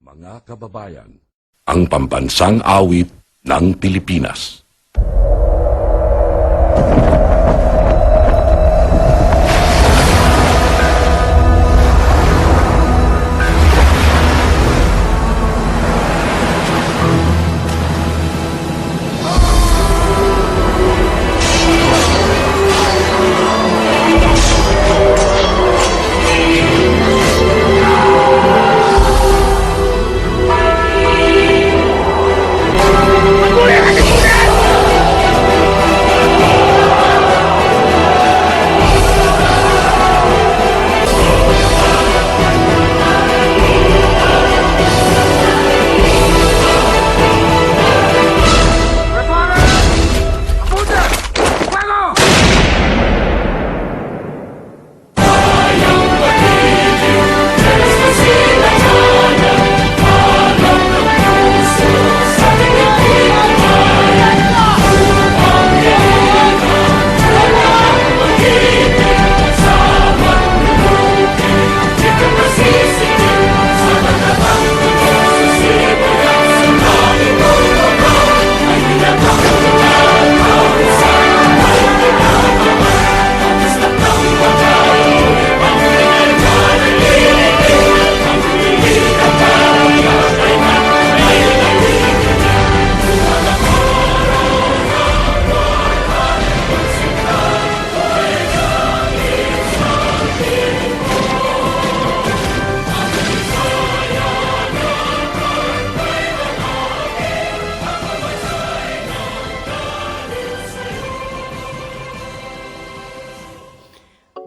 Mga kababayan, ang pambansang awit ng Pilipinas.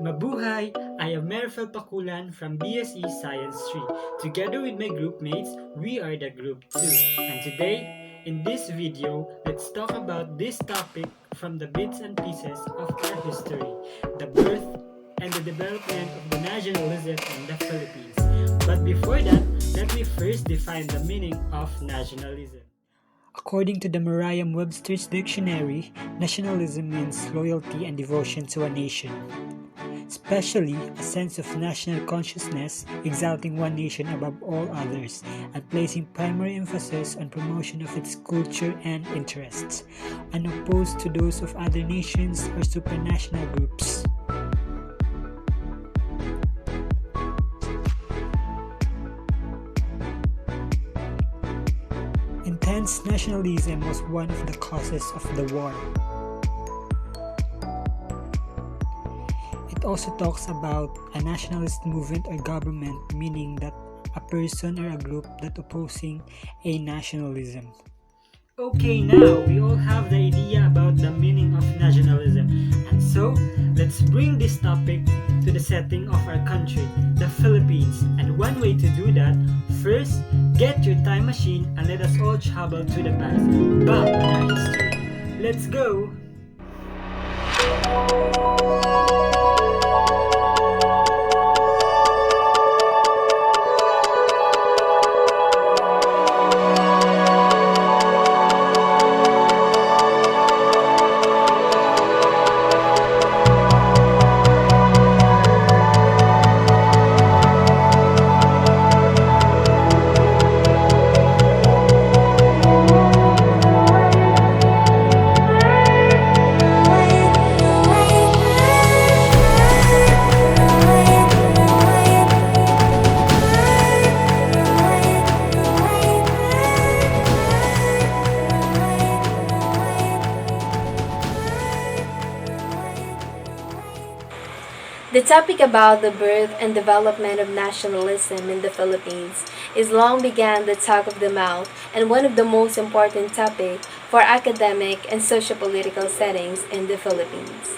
Mabuhay! I am Merfel Pakulan from BSE Science 3. Together with my group mates, we are the Group 2. And today, in this video, let's talk about this topic from the bits and pieces of our history, the birth and the development of the nationalism in the Philippines. But before that, let me first define the meaning of nationalism. According to the Merriam-Webster's dictionary, nationalism means loyalty and devotion to a nation, especially a sense of national consciousness, exalting one nation above all others, and placing primary emphasis on promotion of its culture and interests, unopposed to those of other nations or supranational groups. Intense nationalism was one of the causes of the war. It also talks about a nationalist movement or government, meaning that a person or a group that opposing a nationalism. Okay, now we all have the idea about the meaning of nationalism. And so, let's bring this topic to the setting of our country, the Philippines. And one way to do that, first, get your time machine and let us all travel to the past, back in our history. Let's go! The topic about the birth and development of nationalism in the Philippines is long began the talk of the mouth and one of the most important topics for academic and socio-political settings in the Philippines.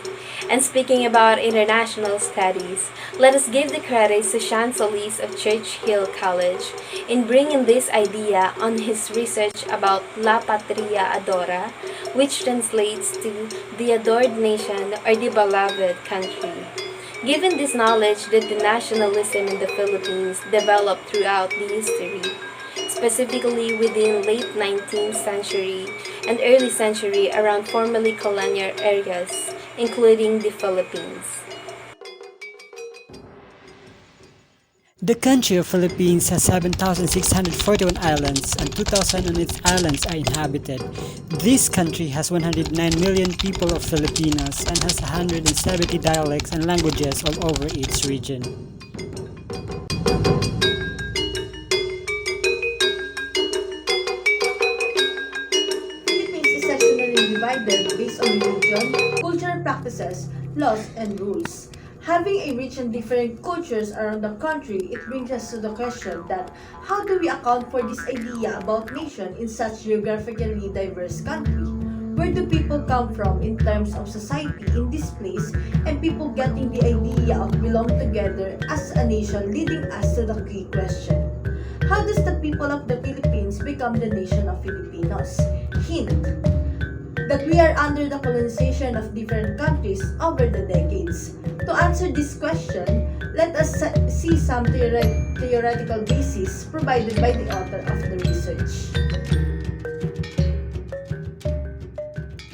And speaking about international studies, let us give the credit to Sean Solis of Church Hill College in bringing this idea on his research about La Patria Adora, which translates to the adored nation or the beloved country. Given this knowledge that the nationalism in the Philippines developed throughout the history, specifically within late 19th century and early century around formerly colonial areas, including the Philippines. The country of Philippines has 7,641 islands and 2,000 of its islands are inhabited. This country has 109 million people of Filipinos and has 170 dialects and languages all over its region. Philippines is sectionally divided based on religion, cultural practices, laws, and rules. Having a rich and different cultures around the country, it brings us to the question that how do we account for this idea about nation in such geographically diverse country? Where do people come from in terms of society in this place and people getting the idea of belong together as a nation, leading us to the key question. How does the people of the Philippines become the nation of Filipinos? Hint that we are under the colonization of different countries over the decades. To answer this question, let us see some theoretical basis provided by the author of the research.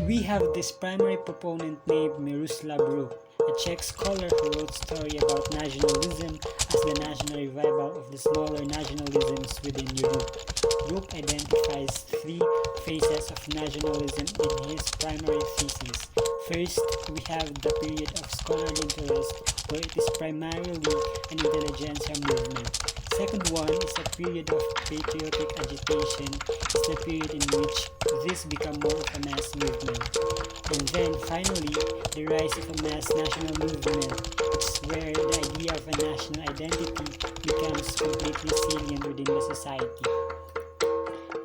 We have this primary proponent named Miroslav Ruk, a Czech scholar who wrote story about nationalism as the national revival of the smaller nationalisms within Europe. Ruk identifies three phases of nationalism in his primary thesis. First, we have the period of scholarly interest, where it is primarily an intelligentsia movement. Second one is a period of patriotic agitation. It's the period in which this become more of a mass movement. And then finally, the rise of a mass national movement. It's where the idea of a national identity becomes completely salient within the society.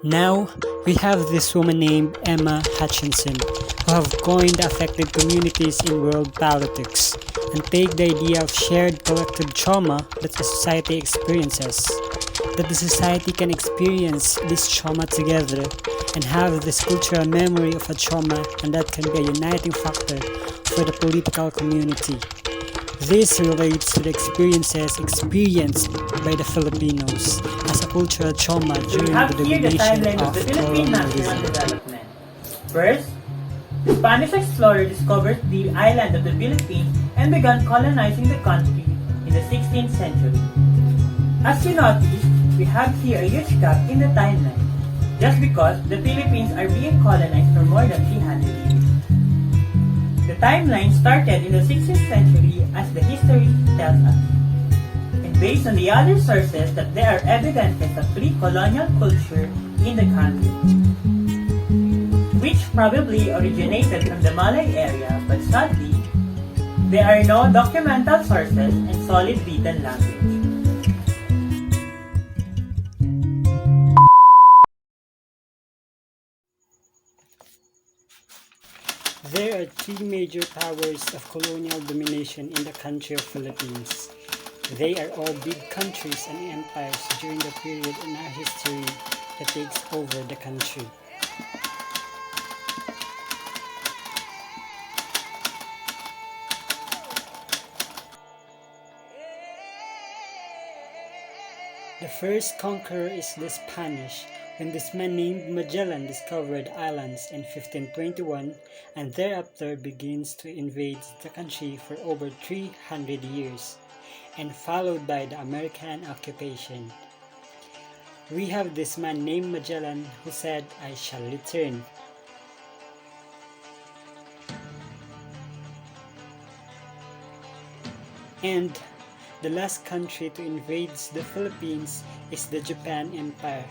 Now, we have this woman named Emma Hutchinson, who have coined the affected communities in world politics, and take the idea of shared collective trauma that a society experiences, that the society can experience this trauma together and have this cultural memory of a trauma, and that can be a uniting factor for the political community. This relates to the experiences experienced by the Filipinos as a cultural trauma during the domination of the Philippine national colonialism. development. First, the Spanish explorer discovered the island of the Philippines and began colonizing the country in the 16th century. As you notice, we have here a huge gap in the timeline, just because the Philippines are being colonized for more than 300 years. The timeline started in the 16th century as the history tells us, and based on the other sources that there are evidences of pre-colonial culture in the country, which probably originated from the Malay area, but sadly, there are no documental sources and solid written language. There are three major powers of colonial domination in the country of Philippines. They are all big countries and empires during the period in our history that takes over the country. The first conqueror is the Spanish, when this man named Magellan discovered islands in 1521 and thereafter begins to invade the country for over 300 years, and followed by the American occupation. We have this man named Magellan who said, "I shall return." And the last country to invade the Philippines is the Japan Empire.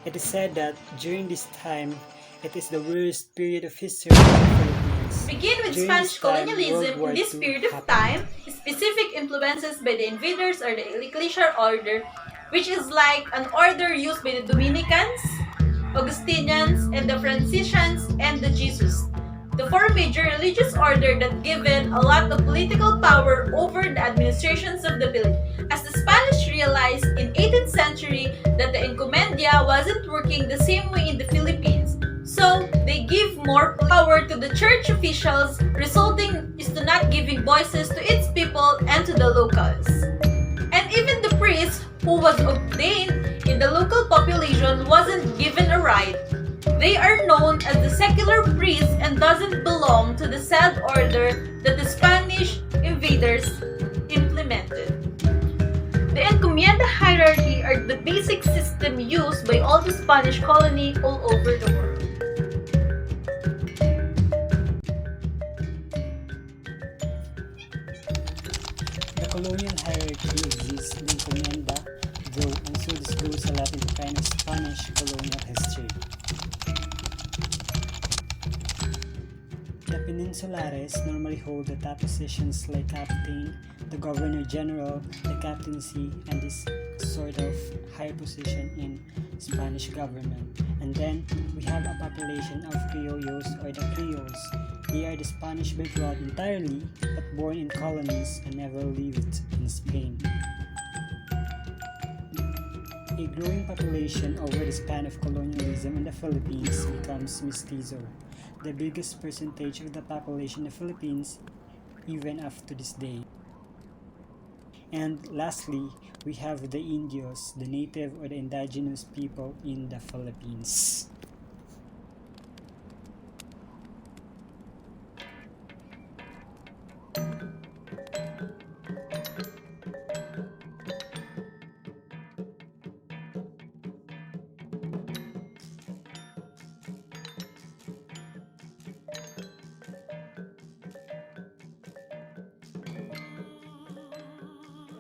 It is said that during this time, it is the worst period of history of the Philippines. Begin with During Spanish this time, colonialism. World War In this II period of happened. time, specific influences by the invaders are the ecclesial order, which is like an order used by the Dominicans, Augustinians, and the Franciscans, and the Jesus. The four major religious order that given a lot of political power over the administrations of the Philippines. As the Spanish realized in 18th century that the encomendia wasn't working the same way in the Philippines, so they give more power to the church officials, resulting is to not giving voices to its people and to the locals. And even the priest who was ordained in the local population wasn't given a right. They are known as the secular priests and doesn't belong to the said order that the Spanish invaders implemented. The encomienda hierarchy are the basic system used by all the Spanish colony all over the world. The colonial hierarchy exists, the encomienda, though, and so this goes a lot in the kind of Spanish colonial history. The peninsulares normally hold the top positions like captain, the governor general, the captaincy, and this sort of high position in Spanish government. And then we have a population of criollos or the Creoles. They are the Spanish by blood entirely, but born in colonies and never lived in Spain. A growing population over the span of colonialism in the Philippines becomes mestizo, the biggest percentage of the population of the Philippines even up to this day. And lastly, we have the Indios, the native or the indigenous people in the Philippines.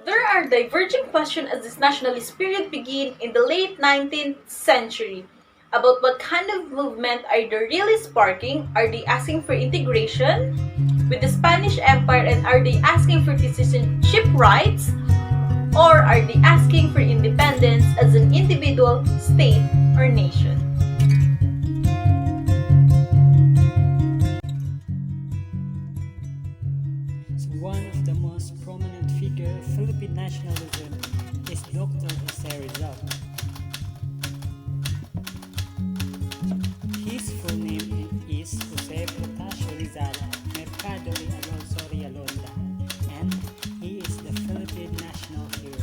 There are diverging questions as this nationalist period began in the late 19th century about what kind of movement are they really sparking. Are they asking for integration with the Spanish Empire, and are they asking for citizenship rights, or are they asking for independence as an individual state or nation? So one of the most prominent figures of Philippine nationalism is Dr. Jose Rizal. His full name is Jose Protasio Rizal Mercado y Alonso Rialonda, and he is the Philippine national hero.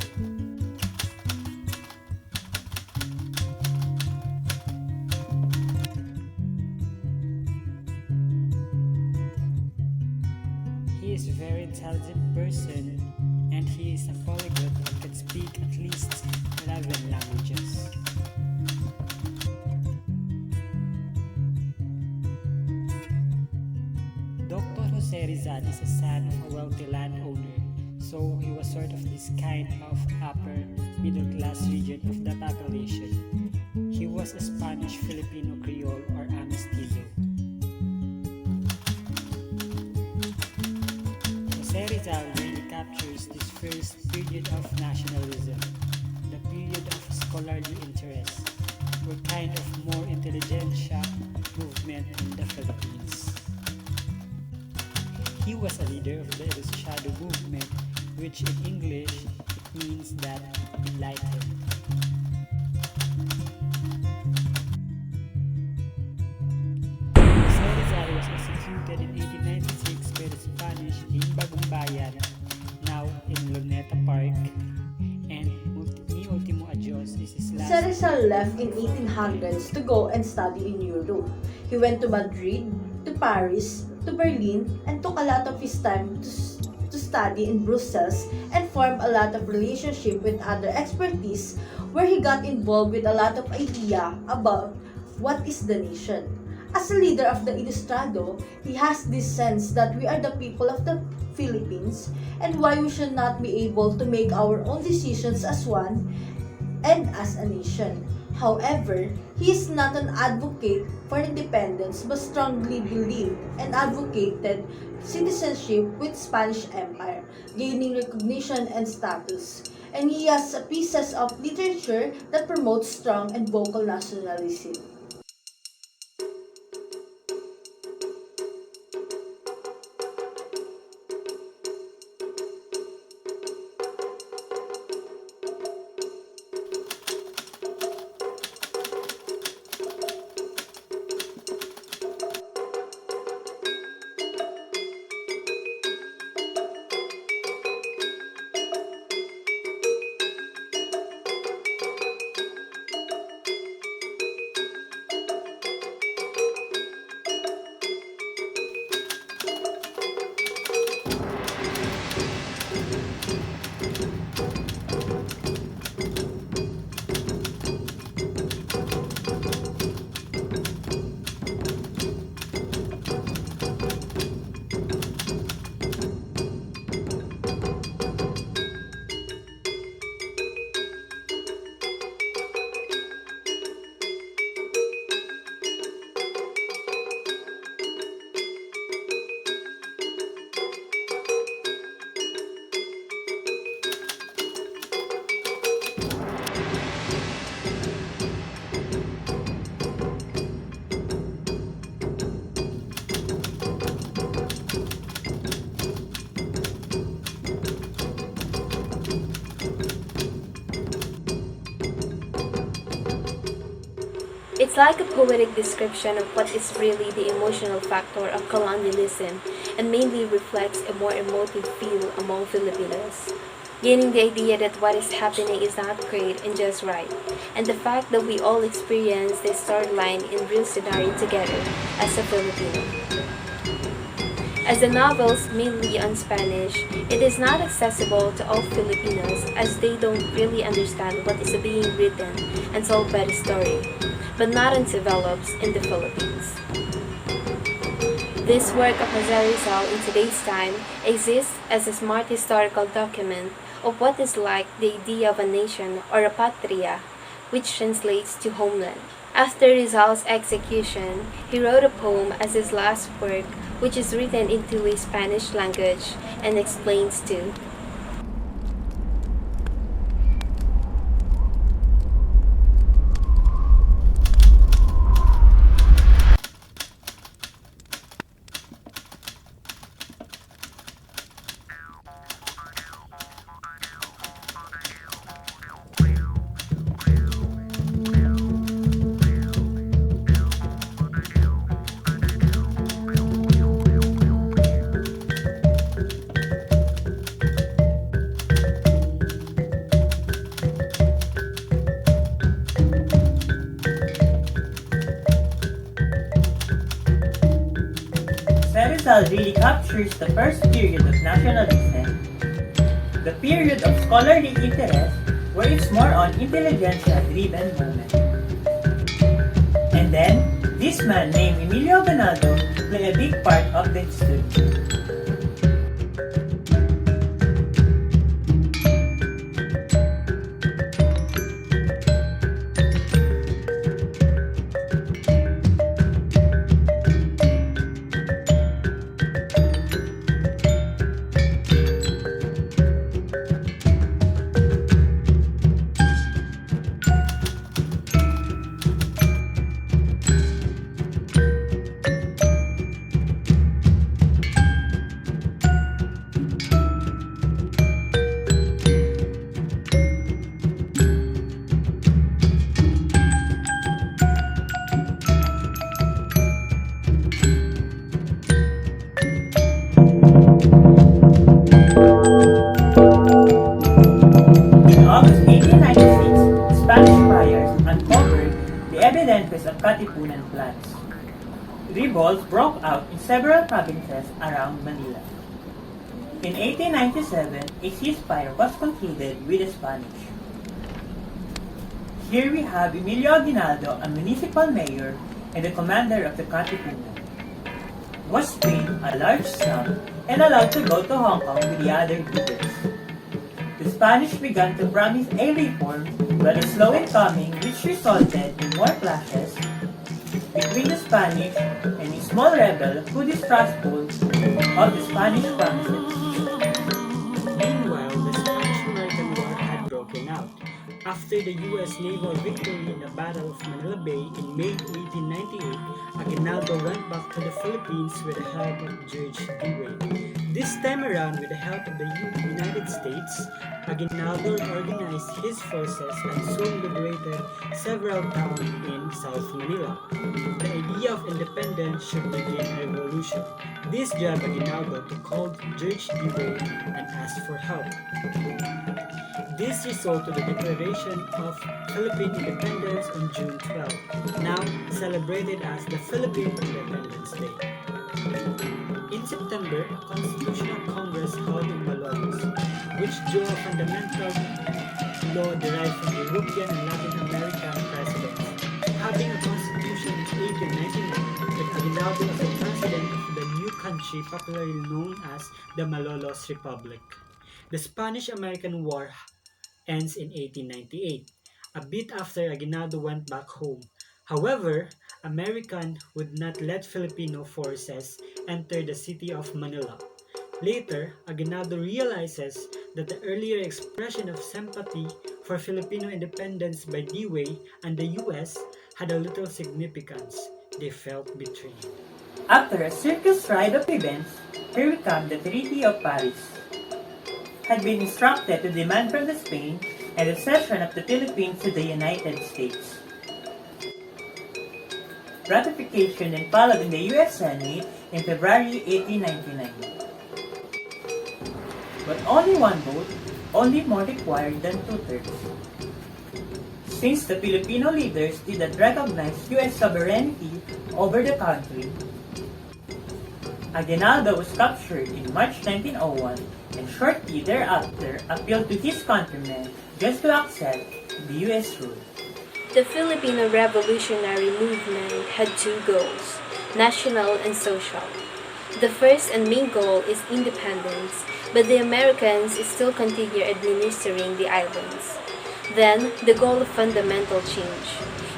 He is a very intelligent person, and he is a polyglot who can speak at least 11 languages. Dr. Jose Rizal is a son of a wealthy landowner, so he was sort of this kind of upper middle class region of the population. He was a Spanish Filipino Creole or a mestizo. Jose Rizal really captures this first period of nationalism, the period of scholarly interest, or kind of more intelligentsia movement in the Philippines. He was a leader of the Elustrado movement, which in English it means that enlightened. Jose Rizal was executed in 1896 by the Spanish in Bagong Bayan, now in Luneta Park, and Ni Ultimo Adios is his last. Rizal left in 1800s to go and study in Europe. He went to Madrid, to Paris, to Berlin, and took a lot of his time to study in Brussels and form a lot of relationship with other expertise, where he got involved with a lot of idea about what is the nation. As a leader of the Ilustrado, he has this sense that we are the people of the Philippines and why we should not be able to make our own decisions as one and as a nation. However, he is not an advocate for independence but strongly believed and advocated citizenship with Spanish Empire, gaining recognition and status. And he has pieces of literature that promotes strong and vocal nationalism. It's like a poetic description of what is really the emotional factor of colonialism and mainly reflects a more emotive feel among Filipinos. Gaining the idea that what is happening is not great and just right, and the fact that we all experience this storyline in real scenario together as a Filipino. As the novel is mainly on Spanish, it is not accessible to all Filipinos as they don't really understand what is being written and told by the story, but not develops in the Philippines. This work of Jose Rizal in today's time exists as a smart historical document of what is like the idea of a nation or a patria, which translates to homeland. After Rizal's execution, he wrote a poem as his last work, which is written into a Spanish language and explains to Rizal really captures the first period of nationalism, the period of scholarly interest where it's more on intelligentsia-driven moment. And then, this man named Emilio Aguinaldo played a big part of the history. Katipunan plans. Revolts broke out in several provinces around Manila. In 1897, a ceasefire was concluded with the Spanish. Here we have Emilio Aguinaldo, a municipal mayor and the commander of the Katipunan, was paid a large sum and allowed to go to Hong Kong with the other leaders. The Spanish began to promise a reform, but it's slow in coming, which resulted in more clashes between the Spanish and a small rebel who distrustful of the Spanish promises. Meanwhile, the Spanish-American War had broken out. After the U.S. naval victory in the Battle of Manila Bay in May 1898, Aguinaldo went back to the Philippines with the help of George Dewey. This time around, with the help of the United States, Aguinaldo organized his forces and soon liberated several towns in South Manila. The idea of independence should begin a revolution. This drove Aguinaldo to call George Dewey and ask for help. This resulted in the declaration of Philippine independence on June 12, now celebrated as the Philippine Independence Day. In September, a constitutional congress held in Malolos, which drew a fundamental law derived from European and Latin American presidents. Having a constitution in 1899, with Aguinaldo as the president of the new country popularly known as the Malolos Republic. The Spanish-American War ends in 1898, a bit after Aguinaldo went back home. However, American would not let Filipino forces enter the city of Manila. Later, Aguinaldo realizes that the earlier expression of sympathy for Filipino independence by Dewey and the US had a little significance. They felt betrayed. After a circus ride of events, here we come the Treaty of Paris. Had been instructed to demand from the Spain and the cession of the Philippines to the United States. ratification then followed in the U.S. Senate in February 1899. But only one vote, only more required than two-thirds. Since the Filipino leaders did not recognize U.S. sovereignty over the country, Aguinaldo was captured in March 1901 and shortly thereafter appealed to his countrymen just to accept the U.S. rule. The Filipino revolutionary movement had two goals, national and social. The first and main goal is independence, but the Americans still continue administering the islands. Then, the goal of fundamental change.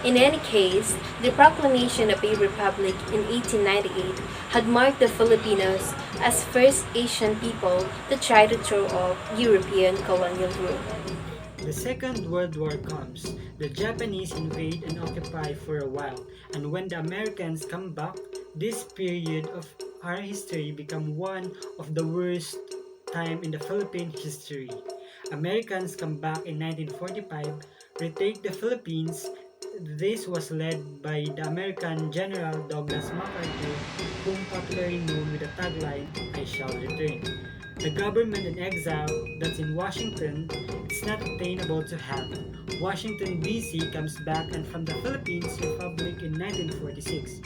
In any case, the proclamation of a republic in 1898 had marked the Filipinos as first Asian people to try to throw off European colonial rule. The Second World War comes. The Japanese invade and occupy for a while, and when the Americans come back, this period of our history become one of the worst time in the Philippine history. Americans come back in 1945, retake the Philippines. This was led by the American General Douglas MacArthur, whom popularly known with the tagline, "I shall return." The government in exile that's in Washington, it's not attainable to have. Washington DC comes back and from the Philippines Republic in 1946,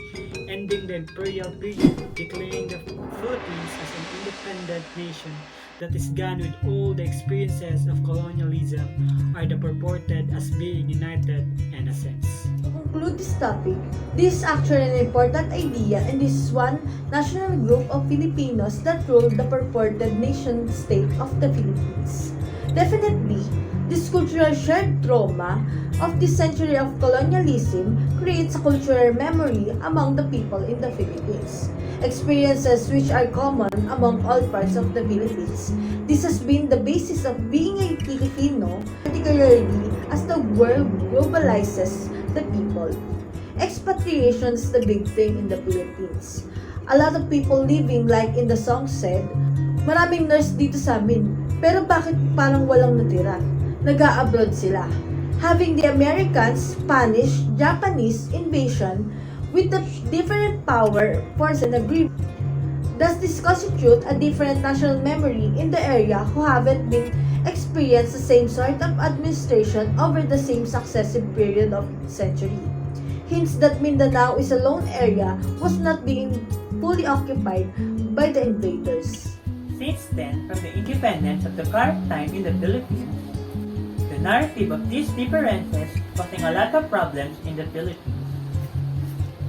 ending the imperial period, declaring the Philippines as an independent nation that is gone with all the experiences of colonialism are the purported as being united in a sense. To conclude this topic, this is actually an important idea and this is one national group of Filipinos that ruled the purported nation state of the Philippines. Definitely, this cultural shared trauma of this century of colonialism creates a cultural memory among the people in the Philippines. Experiences which are common among all parts of the Philippines. This has been the basis of being a Filipino, particularly as the world globalizes the people. Expatriation is the big thing in the Philippines. A lot of people living like in the song said, maraming nurse dito sa amin, pero bakit parang walang natira? Nag-a-abroad sila. Having the Americans, Spanish, Japanese invasion with the different power, force, and agree. Does this constitute a different national memory in the area who haven't been experienced the same sort of administration over the same successive period of century? Hints that Mindanao is a lone area was not being fully occupied by the invaders. Since then, from the independence of the current time in the Philippines, the narrative of these differences causing a lot of problems in the Philippines,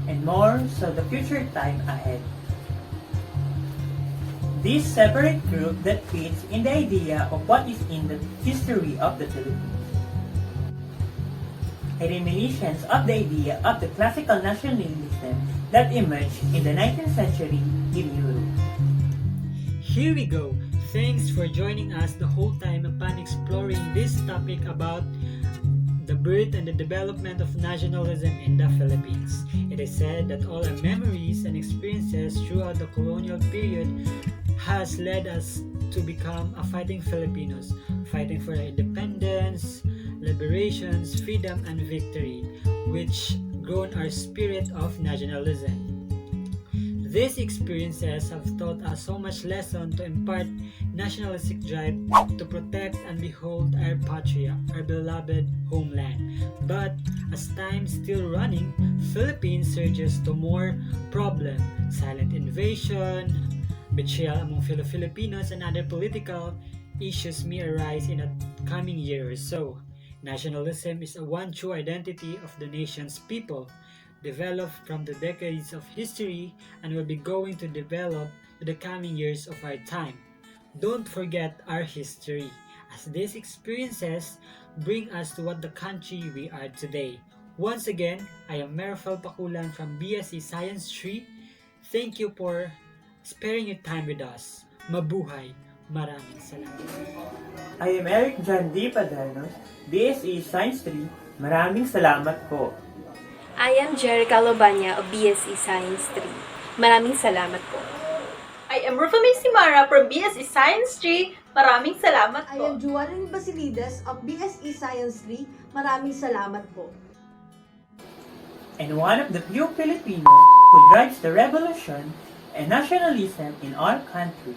and more so the future time ahead. This separate group that fits in the idea of what is in the history of the Philippines. A reminiscence of the idea of the classical nationalism that emerged in the 19th century in Europe. Here we go. Thanks for joining us the whole time upon exploring this topic about the birth and the development of nationalism in the Philippines. It is said that all our memories and experiences throughout the colonial period has led us to become a fighting Filipinos, fighting for our independence, liberations, freedom, and victory, which grown our spirit of nationalism. These experiences have taught us so much lesson to impart nationalistic drive to protect and behold our patria, our beloved homeland. But as time still running, Philippines surges to more problem, silent invasion, betrayal among Filipinos, and other political issues may arise in the coming year or so. Nationalism is a one true identity of the nation's people, developed from the decades of history and will be going to develop in the coming years of our time. Don't forget our history, as these experiences bring us to what the country we are today. Once again, I am Merfel Pakulan from BSc Science 3. Thank you for sparing your time with us. Mabuhay! Maraming salamat. I am Eric John D. Padanos, BSE Science 3. Maraming salamat po. I am Jerica Lobanya of BSc Science 3. Maraming salamat po. I am Rufa May Simara from BSE Science 3. Maraming salamat I po. am Juanan Basilides of BSE Science 3. Maraming salamat po. and one of the few Filipino who drives the revolution and nationalism in our country.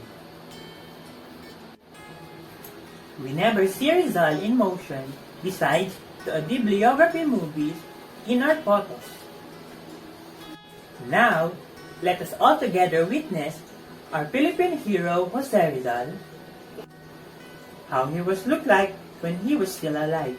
We never see Rizal in motion besides the bibliography movies in our photos. Now, let us all together witness our Philippine hero Jose Rizal, how he was looked like when he was still alive.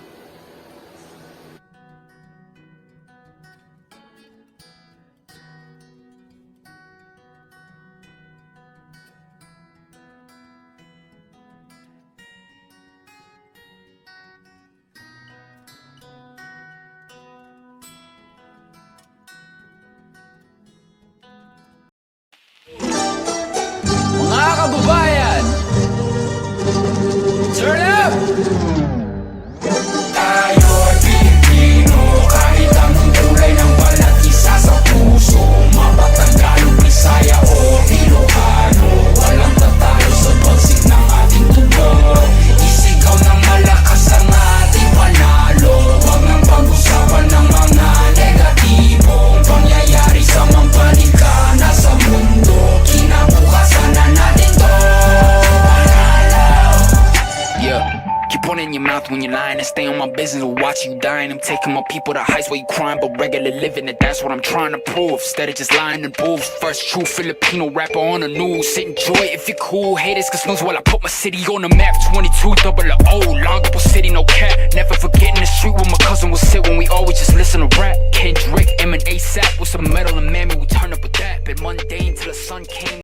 Mga kababayan! Turn up! Tayo'y Pilipino, kahit anong kulay ng balat, isa sa puso. Mapatagalog, Bisaya o Ilocano, walang tatalo sa pagsik ng ating tubo. Isigaw ng malakas ang ating panalo, huwag nang pag-usapan ng mga negatibong pangyayari sa mampanika na sa mundo. Kinabukasan na natin to panalo. Yeah, keep one in your mouth when you're lying and stay on my business or watch you dying. I'm taking my people to heights where you crying, but regular living, and that's what I'm trying to prove. Instead of just lying and booze. First true Filipino rapper on the news. Sit enjoy it if you're cool. Haters can snooze while I put my city on the map. 22 00, Longapo City